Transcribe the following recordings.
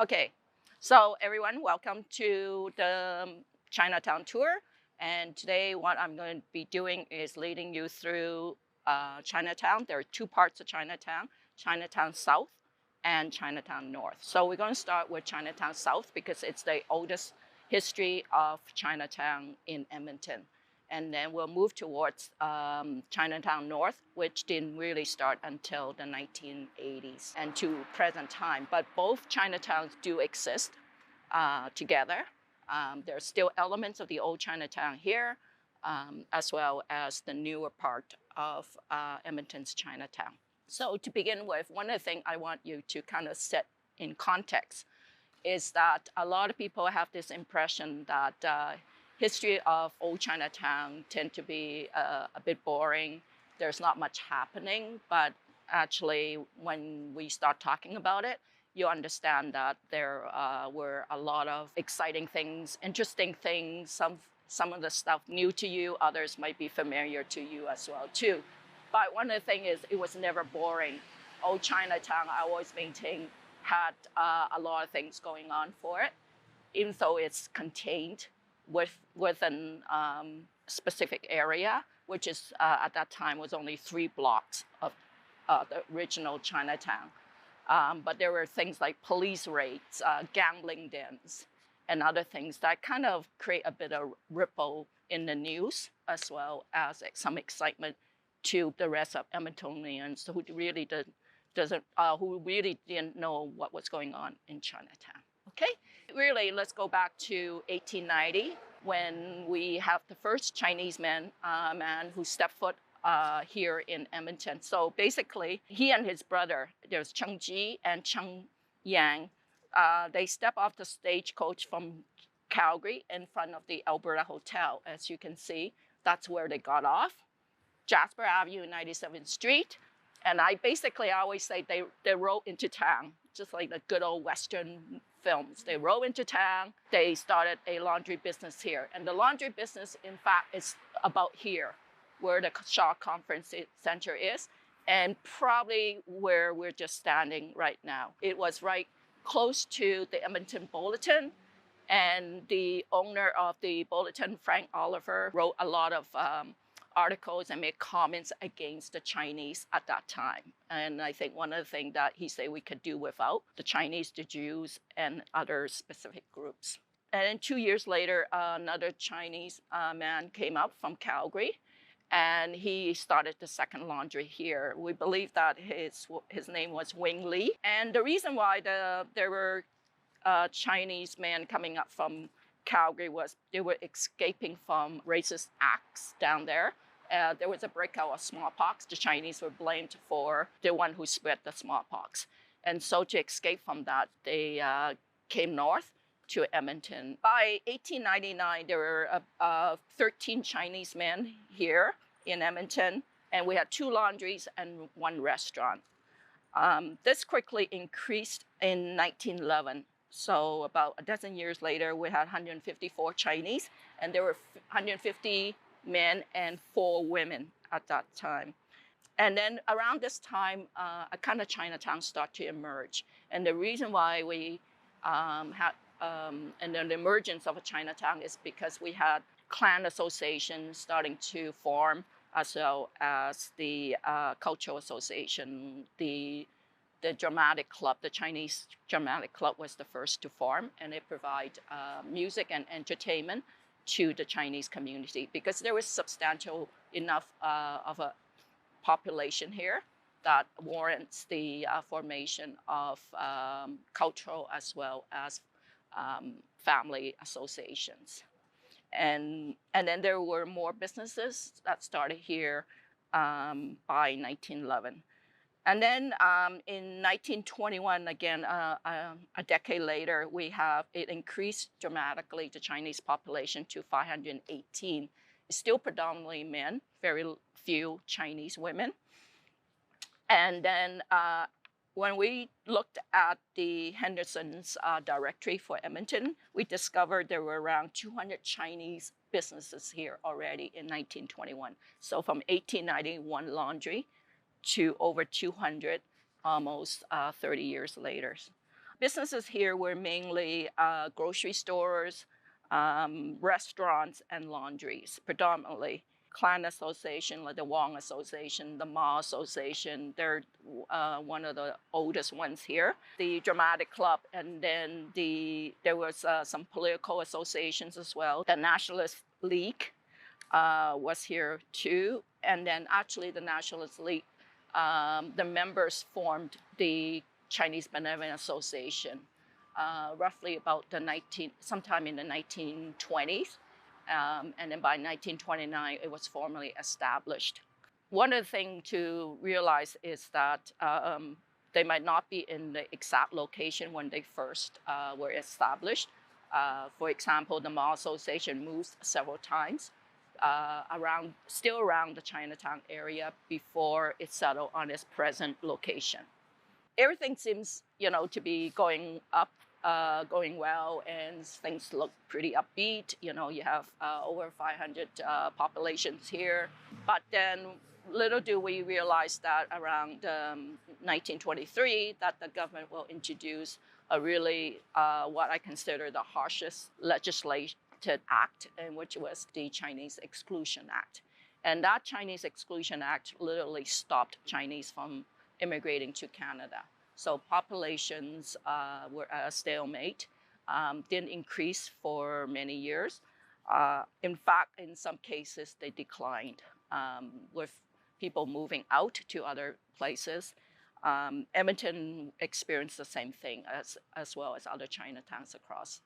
Okay, so everyone, welcome to the Chinatown tour. And today what I'm going to be doing is leading you through Chinatown. There are two parts of Chinatown, Chinatown South and Chinatown North. So we're going to start with Chinatown South because it's the oldest history of Chinatown in Edmonton. And then we'll move towards Chinatown North, which didn't really start until the 1980s and to present time. But both Chinatowns do exist together. There are still elements of the old Chinatown here, as well as the newer part of Edmonton's Chinatown. So to begin with, one of the things I want you to kind of set in context is that a lot of people have this impression that history of old Chinatown tend to be a bit boring. There's not much happening, but actually when we start talking about it, you understand that there were a lot of exciting things, interesting things, some of the stuff new to you, others might be familiar to you as well too. But one of the things is it was never boring. Old Chinatown, I always maintain, had a lot of things going on for it, even though it's contained within specific area, which is at that time was only 3 blocks of the original Chinatown. But there were things like police raids, gambling dens, and other things that kind of create a bit of ripple in the news, as well as some excitement to the rest of Edmontonians who really didn't know what was going on in Chinatown. Okay, really, let's go back to 1890 when we have the first Chinese man who stepped foot here in Edmonton. So basically, he and his brother, there's Cheng Ji and Cheng Yang, they step off the stagecoach from Calgary in front of the Alberta Hotel. As you can see, that's where they got off. Jasper Avenue, 97th Street. And I always say they rode into town, just like the good old Western films. They rode into town. They started a laundry business here. And the laundry business, in fact, is about here, where the Shaw Conference Center is, and probably where we're just standing right now. It was right close to the Edmonton Bulletin, and the owner of the Bulletin, Frank Oliver, wrote a lot of articles and made comments against the Chinese at that time. And I think one of the things that he said we could do without the Chinese, the Jews, and other specific groups. And then 2 years later, another Chinese man came up from Calgary, and he started the second laundry here. We believe that his name was Wing Li. And the reason why there were Chinese men coming up from Calgary was they were escaping from racist acts down there. There was a breakout of smallpox. The Chinese were blamed for the one who spread the smallpox. And so to escape from that, they came north to Edmonton. By 1899, there were 13 Chinese men here in Edmonton, and we had 2 laundries and 1 restaurant. This quickly increased in 1911. So about a dozen years later, we had 154 Chinese, and there were 150 men and 4 women at that time. And then around this time, a kind of Chinatown started to emerge. And the reason why we had, and then the emergence of a Chinatown is because we had clan associations starting to form, as well as the cultural association, the dramatic club, the Chinese dramatic club was the first to form, and it provided music and entertainment to the Chinese community because there was substantial enough of a population here that warrants the formation of cultural as well as family associations. And then there were more businesses that started here by 1911. And then in 1921, again, a decade later, it increased dramatically the Chinese population to 518. It's still predominantly men, very few Chinese women. And then When we looked at the Henderson's directory for Edmonton, we discovered there were around 200 Chinese businesses here already in 1921. So from 1891 laundry to over 200 almost 30 years later. Businesses here were mainly grocery stores, restaurants, and laundries, predominantly. Clan Association, like the Wong Association, the Ma Association, they're one of the oldest ones here. The Dramatic Club, and then there was some political associations as well. The Nationalist League was here too, and then actually the Nationalist League, the members formed the Chinese Benevolent Association, roughly about sometime in the 1920s. And then by 1929, it was formally established. One of the things to realize is that they might not be in the exact location when they first were established. For example, the Ma Association moved several times still around the Chinatown area before it settled on its present location. Everything seems, to be going up, going well, and things look pretty upbeat. You have over 500 populations here. But then little do we realize that around 1923, that the government will introduce a really, what I consider the harshest legislated act, which was the Chinese Exclusion Act. And that Chinese Exclusion Act literally stopped Chinese from immigrating to Canada. So populations were at a stalemate, didn't increase for many years. In fact, in some cases, they declined with people moving out to other places. Edmonton experienced the same thing as well as other Chinatowns across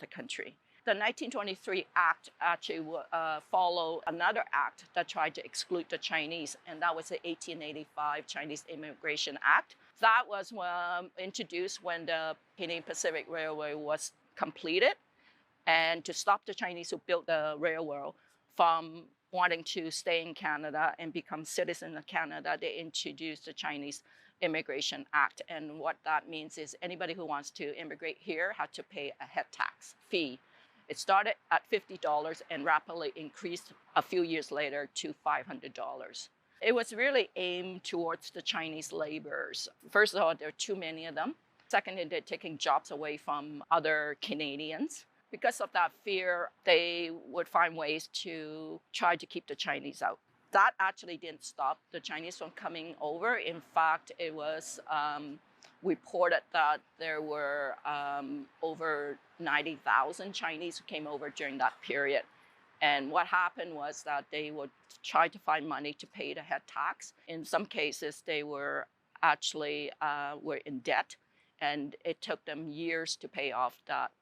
the country. The 1923 Act actually followed another act that tried to exclude the Chinese, and that was the 1885 Chinese Immigration Act. That was introduced when the Canadian Pacific Railway was completed, and to stop the Chinese who built the railroad from wanting to stay in Canada and become citizens of Canada, they introduced the Chinese Immigration Act. And what that means is anybody who wants to immigrate here had to pay a head tax fee. It started at $50 and rapidly increased a few years later to $500. It was really aimed towards the Chinese laborers. First of all, there are too many of them. Secondly, they're taking jobs away from other Canadians. Because of that fear, they would find ways to try to keep the Chinese out. That actually didn't stop the Chinese from coming over. In fact, it was reported that there were over 90,000 Chinese who came over during that period. And what happened was that they would try to find money to pay the head tax. In some cases, they were actually were in debt, and it took them years to pay off that,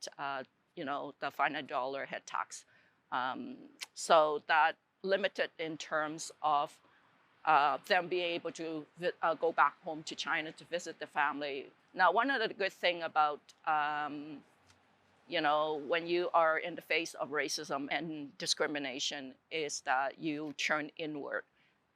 the $500 head tax. So that limited in terms of them being able to go back home to China to visit the family. Now, one of the good things about, when you are in the face of racism and discrimination is that you turn inward.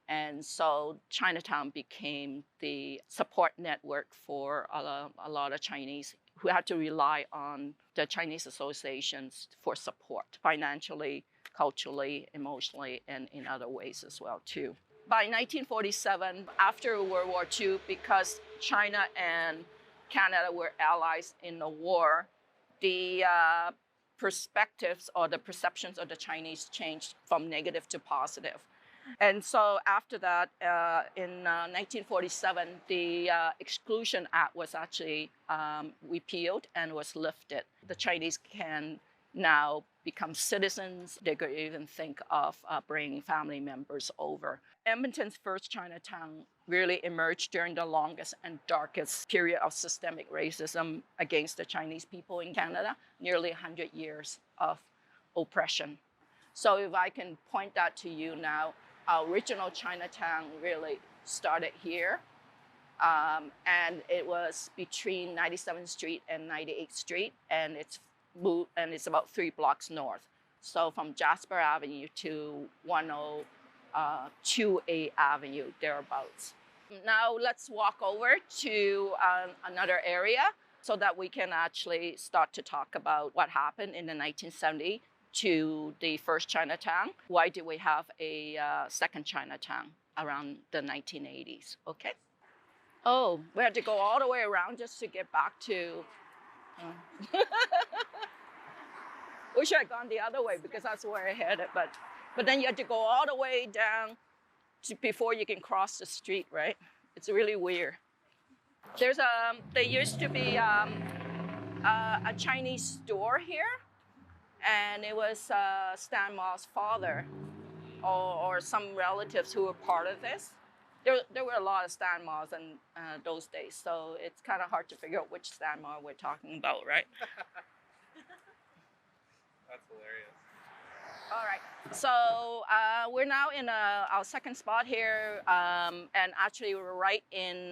And so Chinatown became the support network for a lot of Chinese who had to rely on the Chinese associations for support, financially, culturally, emotionally, and in other ways as well, too. By 1947, after World War II, because China and Canada were allies in the war, the perspectives or the perceptions of the Chinese changed from negative to positive. And so after that, in 1947, the Exclusion Act was actually repealed and was lifted. The Chinese can now become citizens. They could even think of bringing family members over. Edmonton's first Chinatown really emerged during the longest and darkest period of systemic racism against the Chinese people in Canada, nearly 100 years of oppression. So if I can point that to you now, our original Chinatown really started here, and it was between 97th Street and 98th Street, and it's about 3 blocks north. So from Jasper Avenue to 102A Avenue, thereabouts. Now let's walk over to another area so that we can actually start to talk about what happened in the 1970s to the first Chinatown. Why did we have a second Chinatown around the 1980s? Okay. Oh, we had to go all the way around just to get back to. We should have gone the other way because that's where I headed, but then you had to go all the way down before you can cross the street, right? It's really weird. There used to be a Chinese store here, and it was Stan Ma's father or some relatives who were part of this. There were a lot of Stan Ma's in those days, so it's kind of hard to figure out which Stan Ma we're talking about, right? That's hilarious. All right, so we're now in our second spot here, and actually we're right in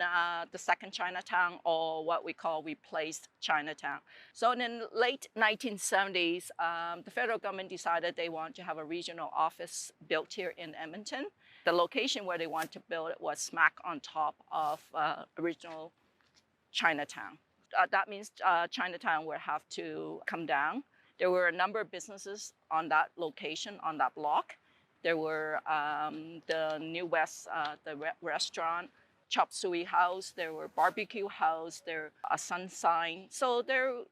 the second Chinatown, or what we call replaced Chinatown. So in the late 1970s, the federal government decided they want to have a regional office built here in Edmonton. The location where they want to build it was smack on top of original Chinatown. That means Chinatown would have to come down. There were a number of businesses on that location, on that block. There were the New West, the restaurant, Chop Suey House, there were barbecue house, there a sun sign. So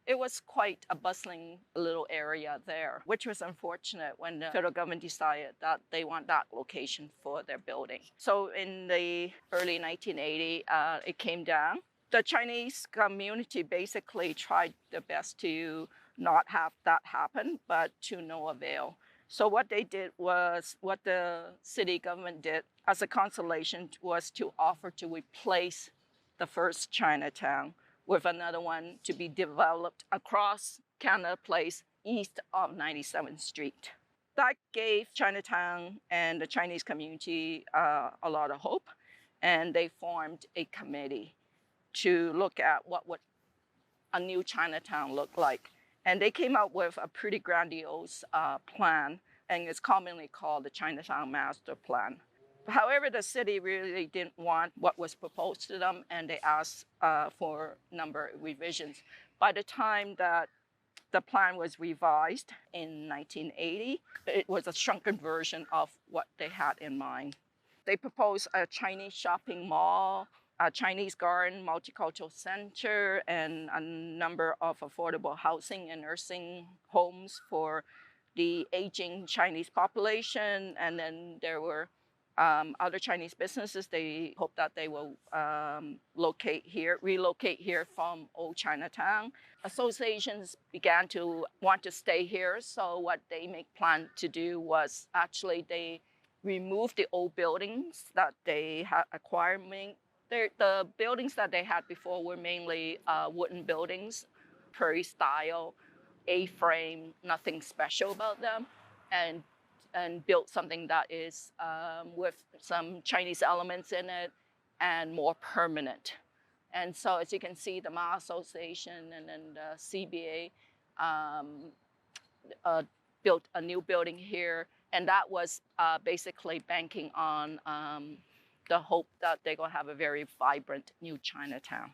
it was quite a bustling little area there, which was unfortunate when the federal government decided that they want that location for their building. So in the early 1980s, it came down. The Chinese community basically tried their best to not have that happen, but to no avail. So what they did was, what the city government did as a consolation was to offer to replace the first Chinatown with another one to be developed across Canada Place east of 97th Street. That gave Chinatown and the Chinese community a lot of hope, and they formed a committee to look at what would a new Chinatown look like. And they came up with a pretty grandiose plan, and it's commonly called the Chinatown Master Plan. However, the city really didn't want what was proposed to them, and they asked for a number of revisions. By the time that the plan was revised in 1980, it was a shrunken version of what they had in mind. They proposed a Chinese shopping mall, a Chinese garden, multicultural center, and a number of affordable housing and nursing homes for the aging Chinese population. And then there were other Chinese businesses. They hoped that they will relocate here from old Chinatown. Associations began to want to stay here. So what they make plan to do was actually they removed the old buildings that they had acquired. The buildings that they had before were mainly wooden buildings, prairie style, A-frame, nothing special about them, and built something that is with some Chinese elements in it and more permanent. And so as you can see, the Ma Association and then the CBA built a new building here, and that was basically banking on the hope that they're going to have a very vibrant new Chinatown.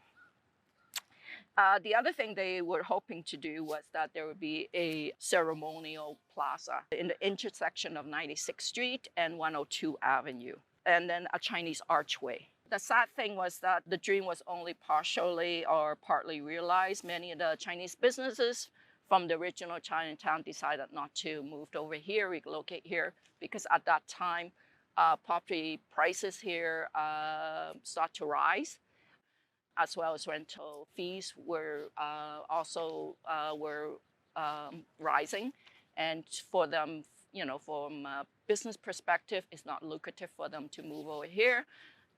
The other thing they were hoping to do was that there would be a ceremonial plaza in the intersection of 96th Street and 102 Avenue, and then a Chinese archway. The sad thing was that the dream was only partially or partly realized. Many of the Chinese businesses from the original Chinatown decided not to move over here, relocate here, because at that time, property prices here start to rise, as well as rental fees were also rising. And for them, from a business perspective, it's not lucrative for them to move over here.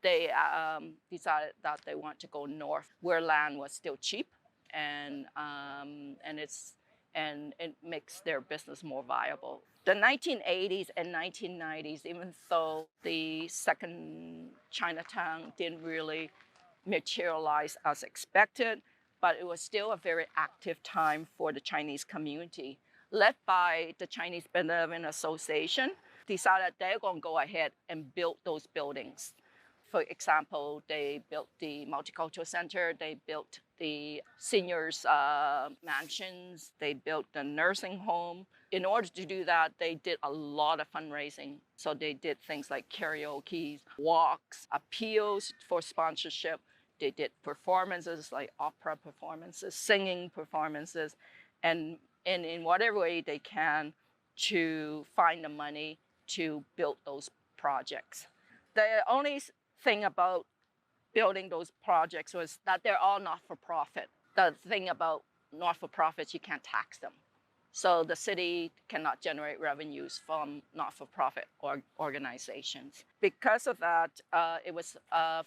They decided that they want to go north, where land was still cheap, and it makes their business more viable. The 1980s and 1990s, even though the second Chinatown didn't really materialize as expected, but it was still a very active time for the Chinese community, led by the Chinese Benevolent Association, decided they're going to go ahead and build those buildings. For example, they built the multicultural center, they built the seniors mansions, they built the nursing home. In order to do that, they did a lot of fundraising. So they did things like karaoke, walks, appeals for sponsorship. They did performances like opera performances, singing performances, and in whatever way they can to find the money to build those projects. The only thing about building those projects was that they're all not-for-profit. The thing about not-for-profits, you can't tax them. So the city cannot generate revenues from not-for-profit organizations. Because of that, it was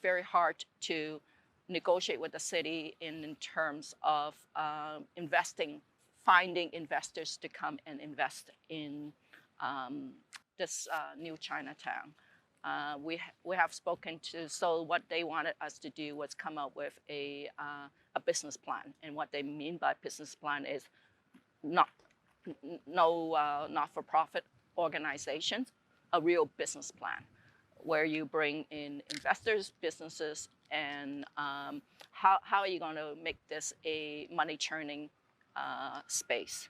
very hard to negotiate with the city in terms of finding investors to come and invest in this new Chinatown. We have spoken to, so what they wanted us to do was come up with a business plan. And what they mean by business plan is no not-for-profit organizations, a real business plan where you bring in investors, businesses, and how are you going to make this a money-churning space.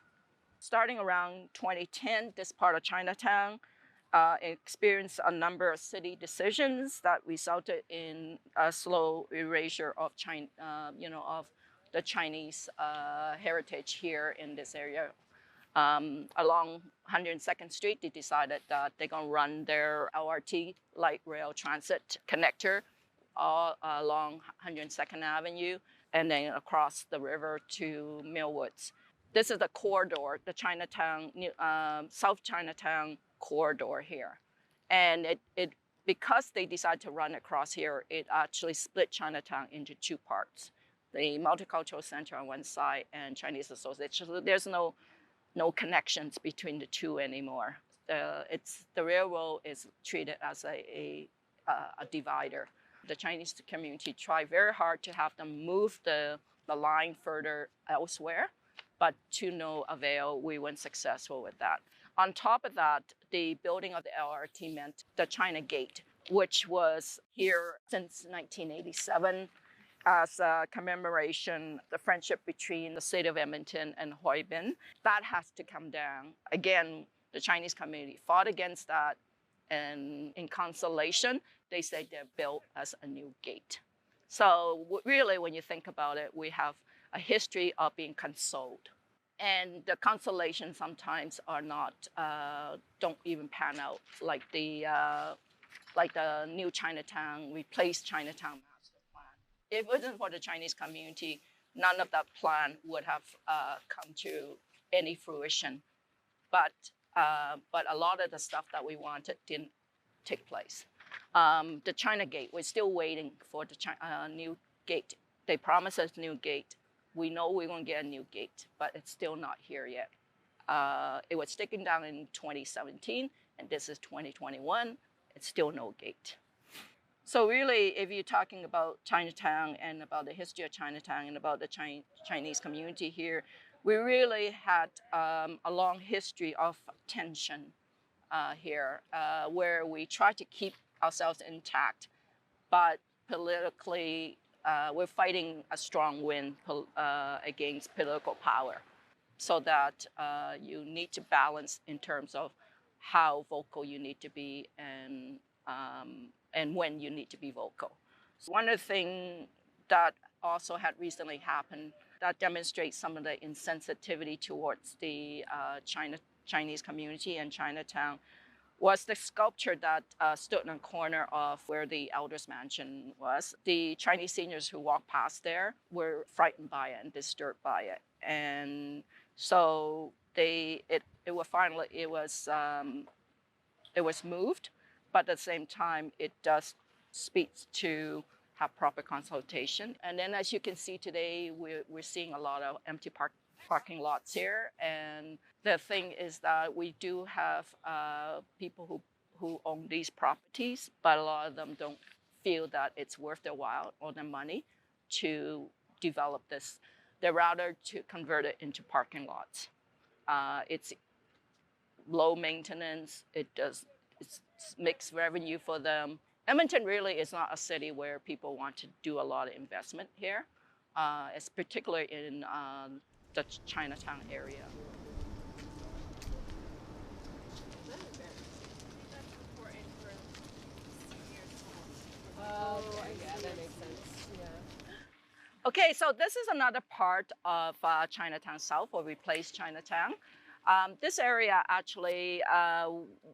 Starting around 2010, this part of Chinatown experienced a number of city decisions that resulted in a slow erasure of of the Chinese heritage here in this area. Along 102nd Street, they decided that they're going to run their LRT, light rail transit connector, all along 102nd Avenue, and then across the river to Millwoods. This is the corridor, the Chinatown, South Chinatown corridor here. And because they decided to run across here, it actually split Chinatown into two parts. The multicultural center on one side and Chinese Association. So there's no connections between the two anymore. The railroad is treated as a divider. The Chinese community tried very hard to have them move the line further elsewhere, but to no avail. We weren't successful with that. On top of that, the building of the LRT meant the China Gate, which was here since 1987 as a commemoration, the friendship between the city of Edmonton and Hoi Bin. That has to come down. Again, the Chinese community fought against that, and in consolation, they said they're built as a new gate. So really, when you think about it, we have a history of being consoled. And the consolation sometimes are not, don't even pan out, like the new Chinatown, replaced Chinatown master plan. If it wasn't for the Chinese community, none of that plan would have come to any fruition. But a lot of the stuff that we wanted didn't take place. The China Gate, we're still waiting for the new gate. They promised us new gate. We know we're going to get a new gate, but it's still not here yet. It was taken down in 2017, and this is 2021. It's still no gate. So really, if you're talking about Chinatown and about the history of Chinatown and about the Chinese community here, we really had a long history of tension here, where we try to keep ourselves intact, but politically, we're fighting a strong wind against political power, so that you need to balance in terms of how vocal you need to be and when you need to be vocal. So one of the things that also had recently happened that demonstrates some of the insensitivity towards the Chinese community and Chinatown was the sculpture that stood in a corner of where the elders' mansion was. The Chinese seniors who walked past there were frightened by it and disturbed by it, and so it was moved, but at the same time it does speak to have proper consultation. And then, as you can see today, we're seeing a lot of empty parking lots here. And the thing is that we do have people who own these properties, but a lot of them don't feel that it's worth their while or their money to develop this. They're rather to convert it into parking lots. It's low maintenance. It's mixed revenue for them. Edmonton really is not a city where people want to do a lot of investment here. It's particularly in the Chinatown area. Oh, okay. Yeah, that makes sense. Yeah. Okay, so this is another part of Chinatown South, or replace Chinatown. This area actually,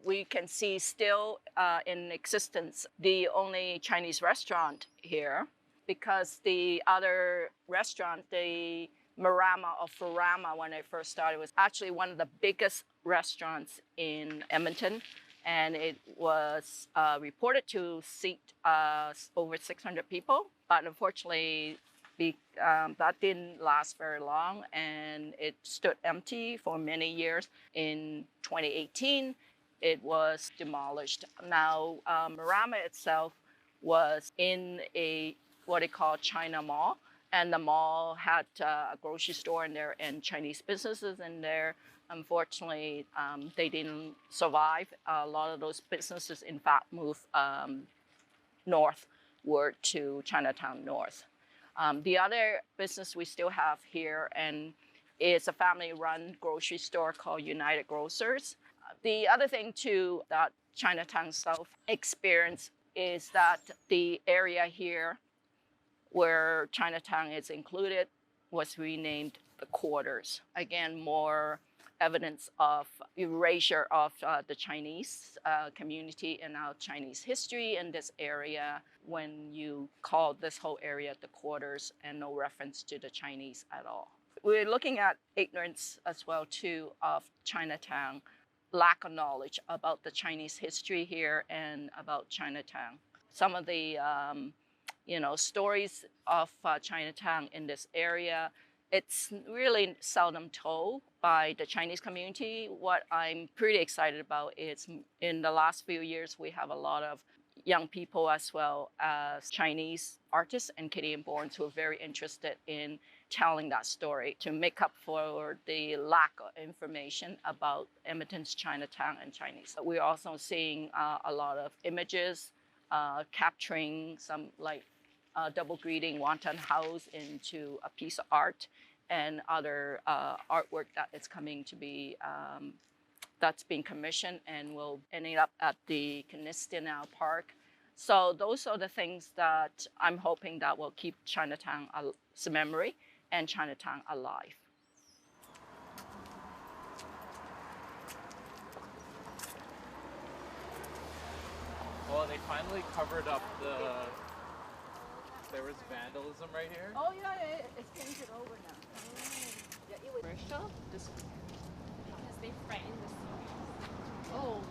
we can see still in existence the only Chinese restaurant here, because the other restaurant, the Marama or Furama, when it first started, was actually one of the biggest restaurants in Edmonton. And it was reported to seat over 600 people, but unfortunately, that didn't last very long, and it stood empty for many years. In 2018, it was demolished. Now, Marama itself was in what they call China Mall, and the mall had a grocery store in there and Chinese businesses in there. Unfortunately, they didn't survive. A lot of those businesses, in fact, moved northward to Chinatown North. The other business we still have here and is a family-run grocery store called United Grocers. The other thing too that Chinatown South experienced is that the area here where Chinatown is included was renamed the Quarters. Again, more evidence of erasure of the Chinese community and our Chinese history in this area when you call this whole area the Quarters and no reference to the Chinese at all. We're looking at ignorance as well too of Chinatown, lack of knowledge about the Chinese history here and about Chinatown. Some of the stories of Chinatown in this area, it's really seldom told by the Chinese community. What I'm pretty excited about is in the last few years, we have a lot of young people as well as Chinese artists and Canadian-borns who are very interested in telling that story to make up for the lack of information about Edmonton's Chinatown and Chinese. We're also seeing a lot of images capturing some double greeting wonton house into a piece of art and other artwork that is coming to be, that's being commissioned and will end up at the Chinatown Park. So those are the things that I'm hoping that will keep Chinatown's memory and Chinatown alive. Well, they finally covered up there was vandalism right here. Oh yeah, it's painted over now. Yeah, it was commercial because they frighten the series. Oh,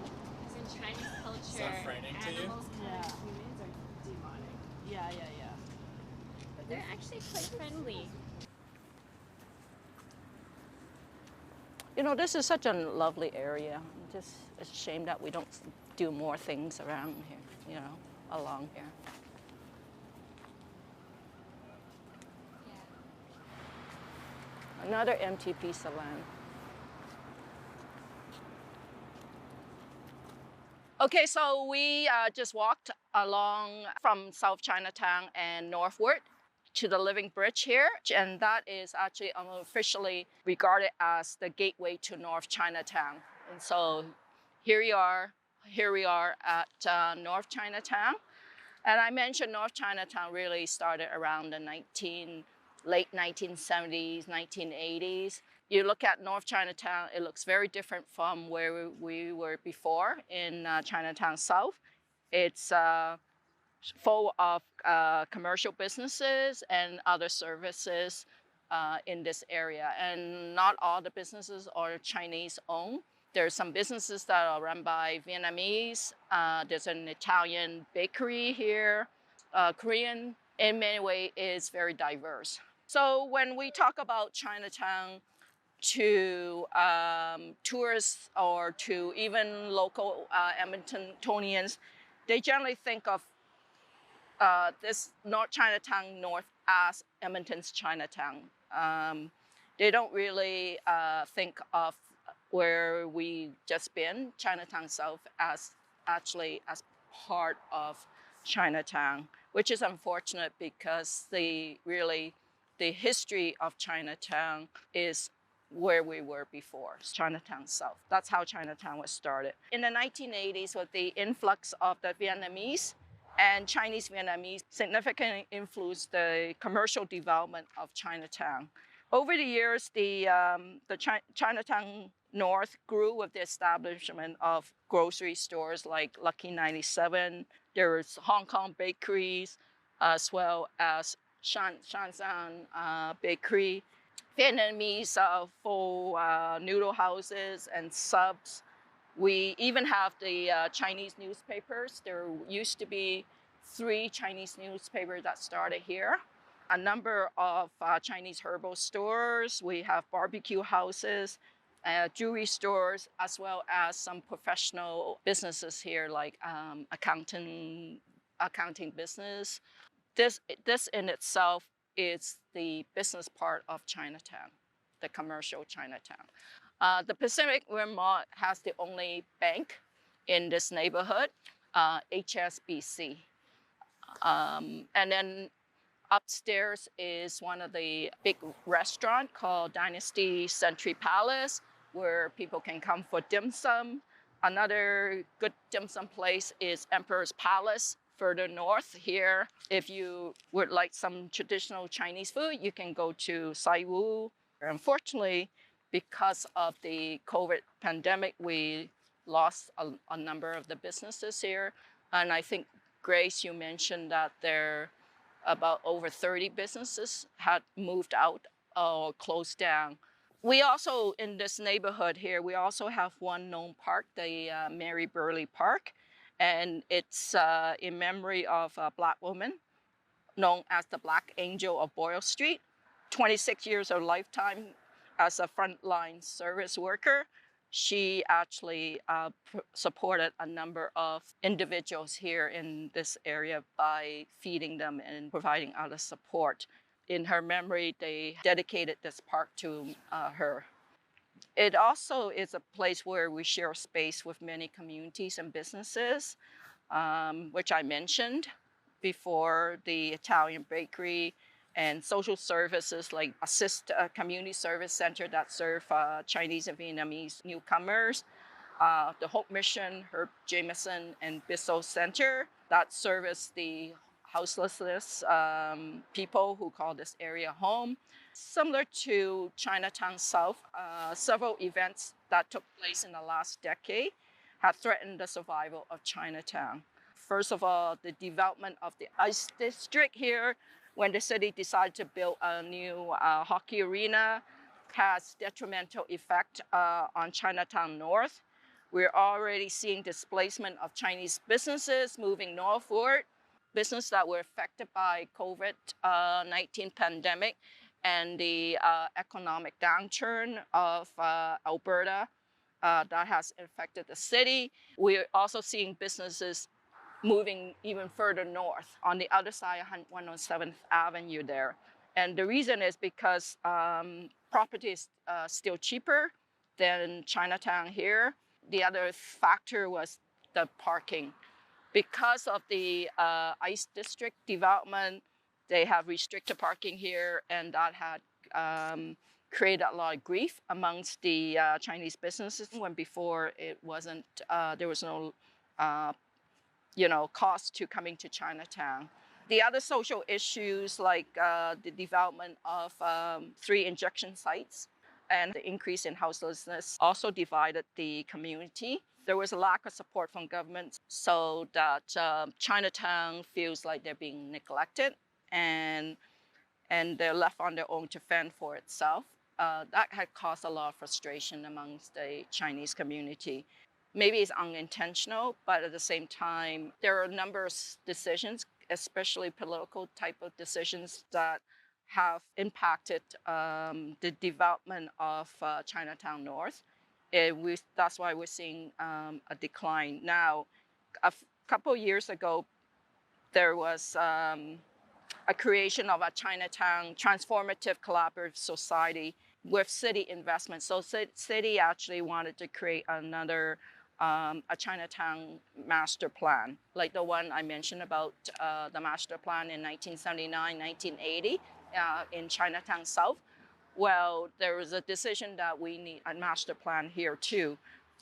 because in Chinese culture, Is that frightening to you? animals and humans are demonic. Yeah. But they're actually quite friendly. This is such a lovely area. Just it's a shame that we don't do more things around here, along here. Another empty piece of land. Okay, so we just walked along from South Chinatown and northward to the Living Bridge here, and that is actually unofficially regarded as the gateway to North Chinatown. And so here we are at North Chinatown. And I mentioned North Chinatown really started around the late 1970s, 1980s. You look at North Chinatown, it looks very different from where we were before in Chinatown South. It's full of commercial businesses and other services in this area. And not all the businesses are Chinese owned. There's some businesses that are run by Vietnamese. There's an Italian bakery here. Korean, in many ways, is very diverse. So when we talk about Chinatown to tourists or to even local Edmontonians, they generally think of this North Chinatown North as Edmonton's Chinatown. They don't really think of where we just been, Chinatown South, as part of Chinatown, which is unfortunate because the history of Chinatown is where we were before, Chinatown South. That's how Chinatown was started. In the 1980s, with the influx of the Vietnamese and Chinese Vietnamese, significantly influenced the commercial development of Chinatown. Over the years, the Chinatown North grew with the establishment of grocery stores like Lucky 97. There was Hong Kong bakeries, as well as Shanzan Bakery, Vietnamese full noodle houses and subs. We even have the Chinese newspapers. There used to be 3 Chinese newspapers that started here. A number of Chinese herbal stores. We have barbecue houses, jewelry stores, as well as some professional businesses here, like accounting business. This in itself is the business part of Chinatown, the commercial Chinatown. The Pacific Rim Mall has the only bank in this neighborhood, HSBC. And then upstairs is one of the big restaurants called Dynasty Century Palace, where people can come for dim sum. Another good dim sum place is Emperor's Palace, further north here. If you would like some traditional Chinese food, you can go to Sai Wu. Unfortunately, because of the COVID pandemic, we lost a number of the businesses here. And I think, Grace, you mentioned that there about over 30 businesses had moved out or closed down. We also, in this neighborhood here, we also have one known park, the Mary Burley Park. And it's in memory of a Black woman known as the Black Angel of Boyle Street. 26 years of lifetime as a frontline service worker. She actually supported a number of individuals here in this area by feeding them and providing other support. In her memory, they dedicated this park to her. It also is a place where we share space with many communities and businesses, which I mentioned before, the Italian bakery and social services like Assist Community Service Center that serve Chinese and Vietnamese newcomers, the Hope Mission, Herb Jameson and Bissell Center that service the houselessness people who call this area home. Similar to Chinatown South, several events that took place in the last decade have threatened the survival of Chinatown. First of all, the development of the ice district here, when the city decided to build a new hockey arena, has detrimental effect on Chinatown North. We're already seeing displacement of Chinese businesses moving northward, businesses that were affected by COVID-19 pandemic and the economic downturn of Alberta that has affected the city. We're also seeing businesses moving even further north on the other side of 107th Avenue there. And the reason is because property is still cheaper than Chinatown here. The other factor was the parking. Because of the ICE district development, they have restricted parking here, and that had created a lot of grief amongst the Chinese businesses when before it wasn't, there was no cost to coming to Chinatown. The other social issues like the development of 3 injection sites and the increase in houselessness also divided the community. There was a lack of support from government so that Chinatown feels like they're being neglected and they're left on their own to fend for itself. That had caused a lot of frustration amongst the Chinese community. Maybe it's unintentional, but at the same time, there are a number of decisions, especially political type of decisions that have impacted the development of Chinatown North. That's why we're seeing a decline. Now, a couple of years ago, there was a creation of a Chinatown Transformative Collaborative Society with city investment. So city actually wanted to create another a Chinatown master plan, like the one I mentioned about the master plan in 1979, 1980 in Chinatown South. Well, there was a decision that we need a master plan here too,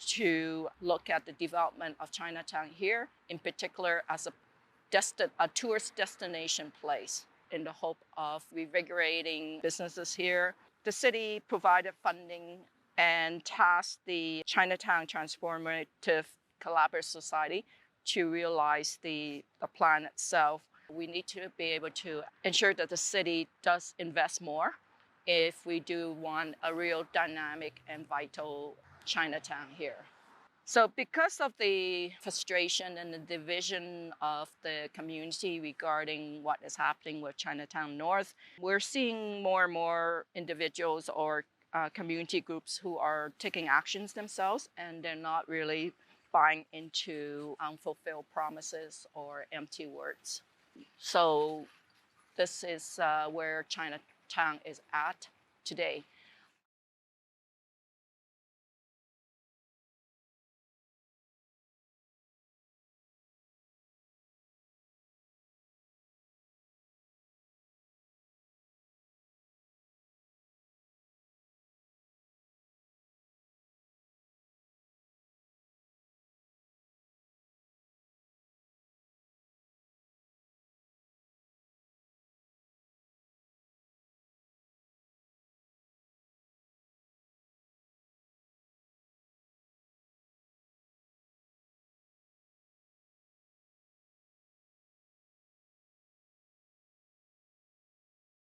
to look at the development of Chinatown here, in particular as a tourist destination place, in the hope of revigorating businesses here. The city provided funding and tasked the Chinatown Transformative Collaborative Society to realize the plan itself. We need to be able to ensure that the city does invest more if we do want a real dynamic and vital Chinatown here. So because of the frustration and the division of the community regarding what is happening with Chinatown North, we're seeing more and more individuals or community groups who are taking actions themselves, and they're not really buying into unfulfilled promises or empty words. So this is where Chinatown is at today.